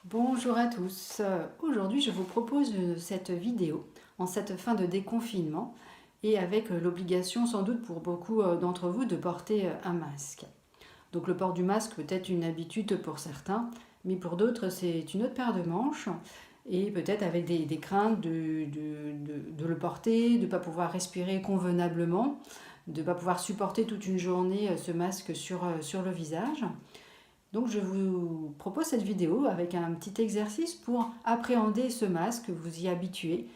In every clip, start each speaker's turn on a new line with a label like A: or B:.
A: Bonjour à tous. Aujourd'hui, je vous propose cette vidéo en cette fin de déconfinement et avec l'obligation sans doute pour beaucoup d'entre vous de porter un masque. Donc le port du masque peut être une habitude pour certains, mais pour d'autres c'est une autre paire de manches et peut-être avec des craintes de le porter, de ne pas pouvoir respirer convenablement, de ne pas pouvoir supporter toute une journée ce masque sur le visage. Donc je vous propose cette vidéo avec un petit exercice pour appréhender ce masque, vous y habituer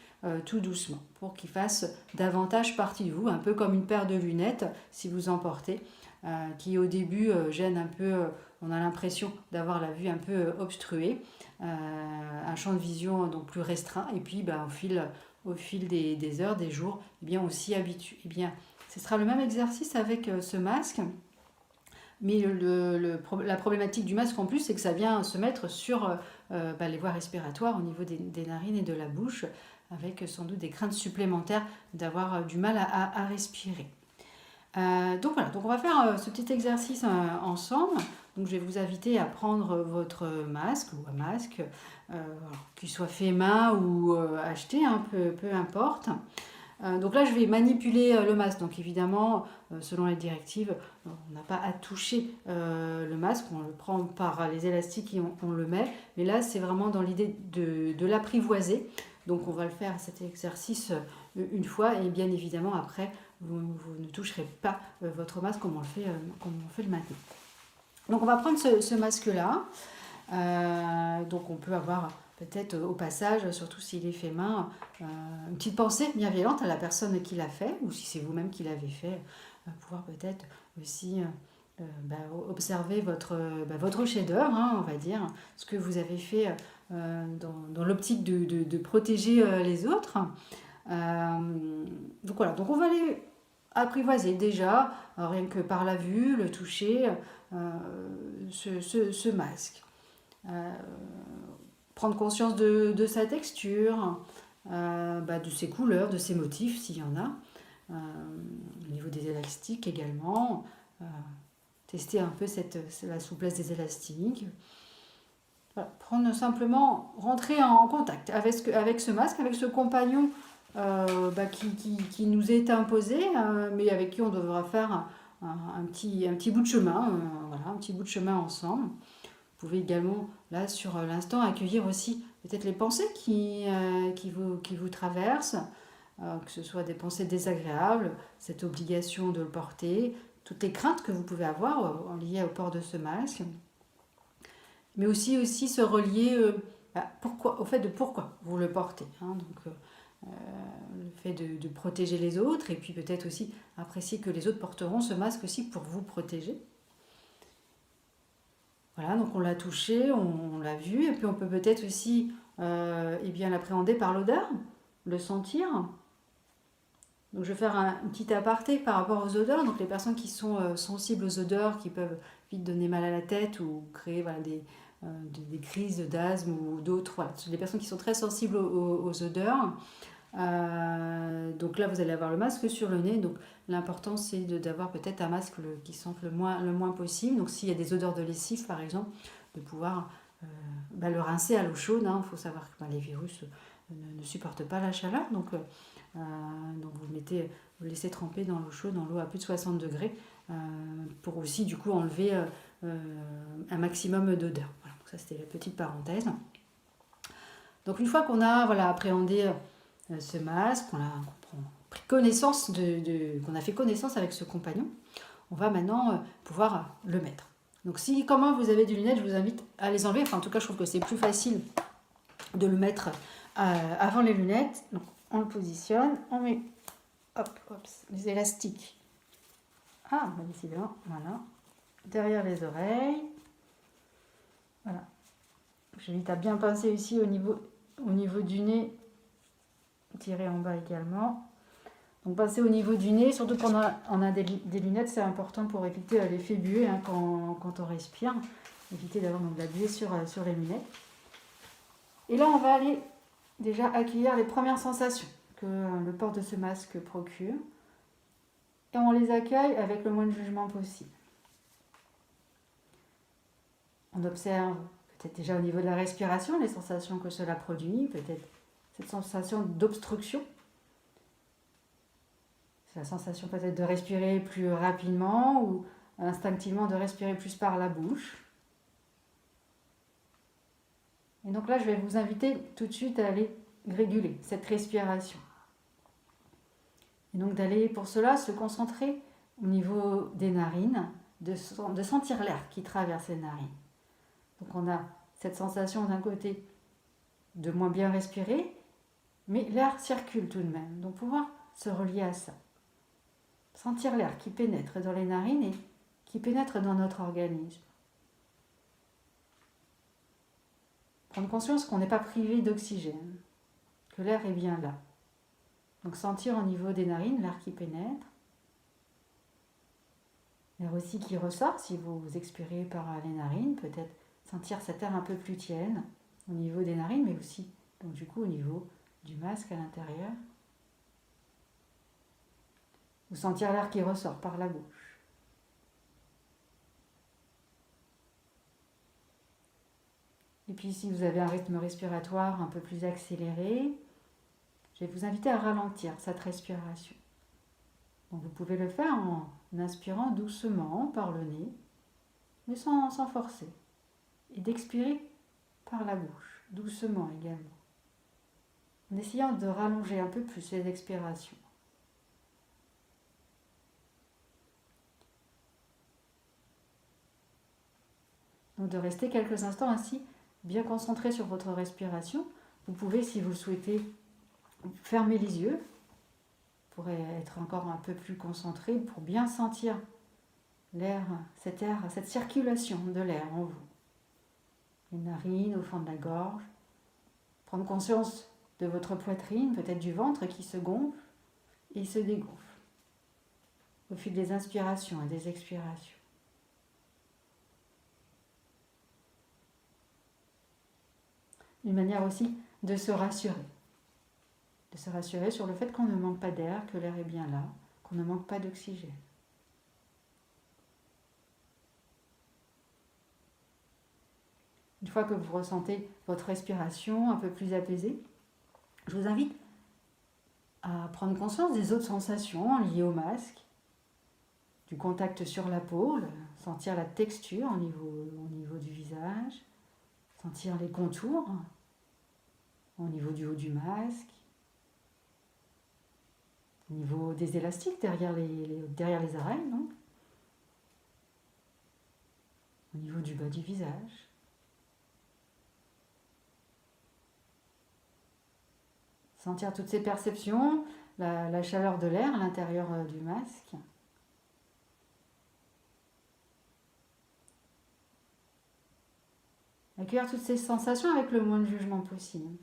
A: tout doucement, pour qu'il fasse davantage partie de vous, un peu comme une paire de lunettes si vous en portez, qui au début gêne un peu, on a l'impression d'avoir la vue un peu obstruée, un champ de vision donc plus restreint, et puis au fil des heures, des jours, eh bien, on s'y habitue. Eh bien, ce sera le même exercice avec ce masque. Mais la problématique du masque en plus, c'est que ça vient se mettre sur les voies respiratoires au niveau des narines et de la bouche, avec sans doute des craintes supplémentaires d'avoir du mal à respirer. Donc voilà, donc on va faire ce petit exercice ensemble. Donc je vais vous inviter à prendre votre masque ou un masque, qu'il soit fait main ou acheté, hein, peu importe. Donc là, je vais manipuler le masque. Donc évidemment, selon les directives, on n'a pas à toucher le masque. On le prend par les élastiques et on le met. Mais là, c'est vraiment dans l'idée de l'apprivoiser. Donc on va le faire cet exercice une fois. Et bien évidemment, après, vous ne toucherez pas votre masque comme on fait le matin. Donc on va prendre ce masque-là. Donc on peut avoir peut-être au passage, surtout s'il est fait main, une petite pensée bienveillante à la personne qui l'a fait, ou si c'est vous-même qui l'avez fait, pouvoir peut-être aussi observer votre chef-d'œuvre, hein, on va dire, ce que vous avez fait dans l'optique de protéger les autres. Donc voilà, donc on va aller apprivoiser déjà, rien que par la vue, le toucher, ce masque. Euh, Prendre conscience de sa texture, de ses couleurs, de ses motifs s'il y en a, au niveau des élastiques également, tester un peu la souplesse des élastiques. Voilà. Prendre simplement, rentrer en contact avec ce masque, avec ce compagnon qui nous est imposé, mais avec qui on devra faire un petit bout de chemin, voilà, un petit bout de chemin ensemble. Vous pouvez également, là, sur l'instant, accueillir aussi peut-être les pensées qui vous traversent, que ce soit des pensées désagréables, cette obligation de le porter, toutes les craintes que vous pouvez avoir liées au port de ce masque, mais aussi se relier au fait de pourquoi vous le portez. Hein, donc, le fait de protéger les autres, et puis peut-être aussi apprécier que les autres porteront ce masque aussi pour vous protéger. Voilà, donc on l'a touché, on l'a vu, et puis on peut peut-être aussi l'appréhender par l'odeur, le sentir. Donc je vais faire un petit aparté par rapport aux odeurs. Donc les personnes qui sont sensibles aux odeurs, qui peuvent vite donner mal à la tête ou créer des crises d'asthme ou d'autres. Voilà, les personnes qui sont très sensibles aux odeurs. Donc là, vous allez avoir le masque sur le nez. Donc l'important, c'est d'avoir peut-être un masque qui sente le moins possible. Donc s'il y a des odeurs de lessive, par exemple, de pouvoir le rincer à l'eau chaude. Il faut savoir que les virus ne supportent pas la chaleur. Donc vous le laissez tremper dans l'eau chaude, dans l'eau à plus de 60 degrés, pour aussi du coup enlever un maximum d'odeur. Voilà, donc ça c'était la petite parenthèse. Donc une fois qu'on a appréhendé ce masque, qu'on a pris connaissance qu'on a fait connaissance avec ce compagnon, on va maintenant pouvoir le mettre. Donc si comment vous avez des lunettes, je vous invite à les enlever. Enfin en tout cas je trouve que c'est plus facile de le mettre avant les lunettes. Donc on le positionne, on met les élastiques. Décidément, voilà. Derrière les oreilles. Voilà. J'invite à bien pincer ici au niveau du nez. Tirer en bas également. Donc passer au niveau du nez, surtout quand on a des lunettes, c'est important pour éviter l'effet buée quand on respire. Éviter d'avoir de la buée sur les lunettes. Et là, on va aller déjà accueillir les premières sensations que le port de ce masque procure. Et on les accueille avec le moins de jugement possible. On observe peut-être déjà au niveau de la respiration, les sensations que cela produit, peut-être cette sensation d'obstruction. C'est la sensation peut-être de respirer plus rapidement ou instinctivement de respirer plus par la bouche. Et donc là, je vais vous inviter tout de suite à aller réguler cette respiration. Et donc d'aller pour cela se concentrer au niveau des narines, de sentir l'air qui traverse les narines. Donc on a cette sensation d'un côté de moins bien respirer, mais l'air circule tout de même. Donc pouvoir se relier à ça. Sentir l'air qui pénètre dans les narines et qui pénètre dans notre organisme. Prendre conscience qu'on n'est pas privé d'oxygène, que l'air est bien là. Donc sentir au niveau des narines l'air qui pénètre, l'air aussi qui ressort si vous expirez par les narines, peut-être sentir cet air un peu plus tiède au niveau des narines, mais aussi donc du coup au niveau du masque à l'intérieur. Ou sentir l'air qui ressort par la bouche. Et puis si vous avez un rythme respiratoire un peu plus accéléré, je vais vous inviter à ralentir cette respiration. Donc vous pouvez le faire en inspirant doucement par le nez, mais sans forcer. Et d'expirer par la bouche, doucement également. En essayant de rallonger un peu plus les expirations. Donc de rester quelques instants ainsi, bien concentré sur votre respiration. Vous pouvez, si vous le souhaitez, fermer les yeux pour être encore un peu plus concentré, pour bien sentir l'air, cette circulation de l'air en vous. Les narines, au fond de la gorge. Prendre conscience de votre poitrine, peut-être du ventre qui se gonfle et se dégonfle au fil des inspirations et des expirations. Une manière aussi de se rassurer. De se rassurer sur le fait qu'on ne manque pas d'air, que l'air est bien là, qu'on ne manque pas d'oxygène. Une fois que vous ressentez votre respiration un peu plus apaisée, je vous invite à prendre conscience des autres sensations liées au masque, du contact sur la peau, sentir la texture au niveau du visage, sentir les contours au niveau du haut du masque, au niveau des élastiques derrière les oreilles, donc, au niveau du bas du visage. Sentir toutes ces perceptions, la chaleur de l'air à l'intérieur du masque. Accueillir toutes ces sensations avec le moins de jugement possible.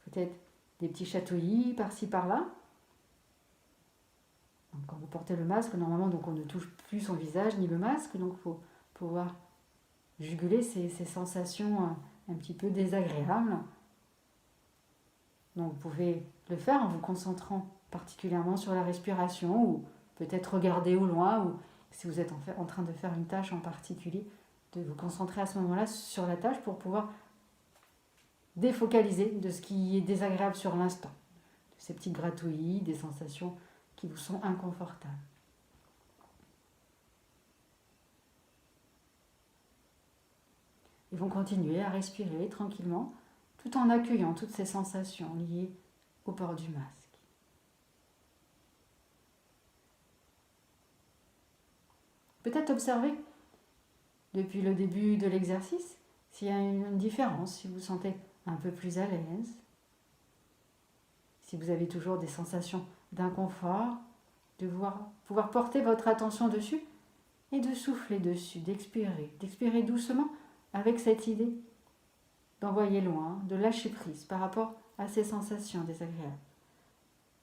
A: Peut-être des petits chatouillis par-ci par-là. Donc, quand vous portez le masque, normalement donc on ne touche plus son visage ni le masque, donc il faut pouvoir juguler ces sensations un petit peu désagréables. Donc vous pouvez le faire en vous concentrant particulièrement sur la respiration ou peut-être regarder au loin ou si vous êtes en train de faire une tâche en particulier, de vous concentrer à ce moment-là sur la tâche pour pouvoir défocaliser de ce qui est désagréable sur l'instant, de ces petits gratouillis, des sensations qui vous sont inconfortables. Ils vont continuer à respirer tranquillement tout en accueillant toutes ces sensations liées au port du masque. Peut-être observer depuis le début de l'exercice s'il y a une différence, si vous vous sentez un peu plus à l'aise, si vous avez toujours des sensations d'inconfort, de pouvoir porter votre attention dessus et de souffler dessus, d'expirer doucement avec cette idée d'envoyer loin, de lâcher prise par rapport à ces sensations désagréables,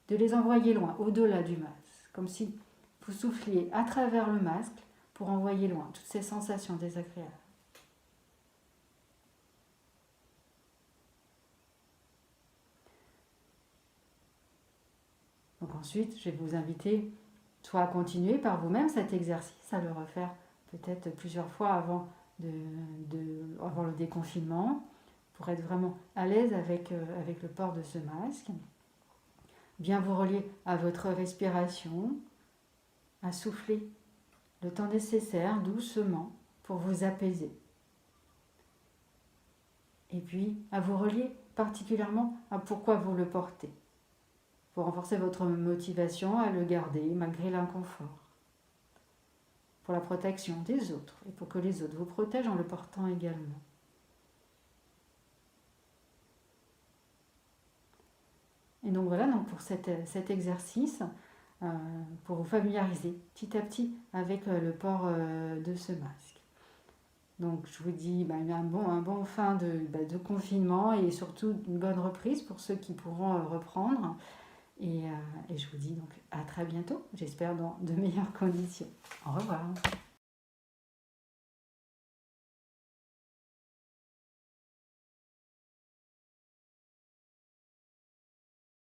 A: de les envoyer loin, au-delà du masque, comme si vous souffliez à travers le masque pour envoyer loin toutes ces sensations désagréables. Donc ensuite, je vais vous inviter soit à continuer par vous-même cet exercice, à le refaire peut-être plusieurs fois avant avant le déconfinement, pour être vraiment à l'aise avec le port de ce masque. Bien vous relier à votre respiration, à souffler le temps nécessaire doucement pour vous apaiser. Et puis à vous relier particulièrement à pourquoi vous le portez, pour renforcer votre motivation à le garder malgré l'inconfort, pour la protection des autres et pour que les autres vous protègent en le portant également. Et donc voilà, donc pour cet exercice, pour vous familiariser petit à petit avec le port de ce masque. Donc je vous dis un bon fin de confinement et surtout une bonne reprise pour ceux qui pourront reprendre. Et je vous dis donc à très bientôt, j'espère dans de meilleures conditions. Au revoir.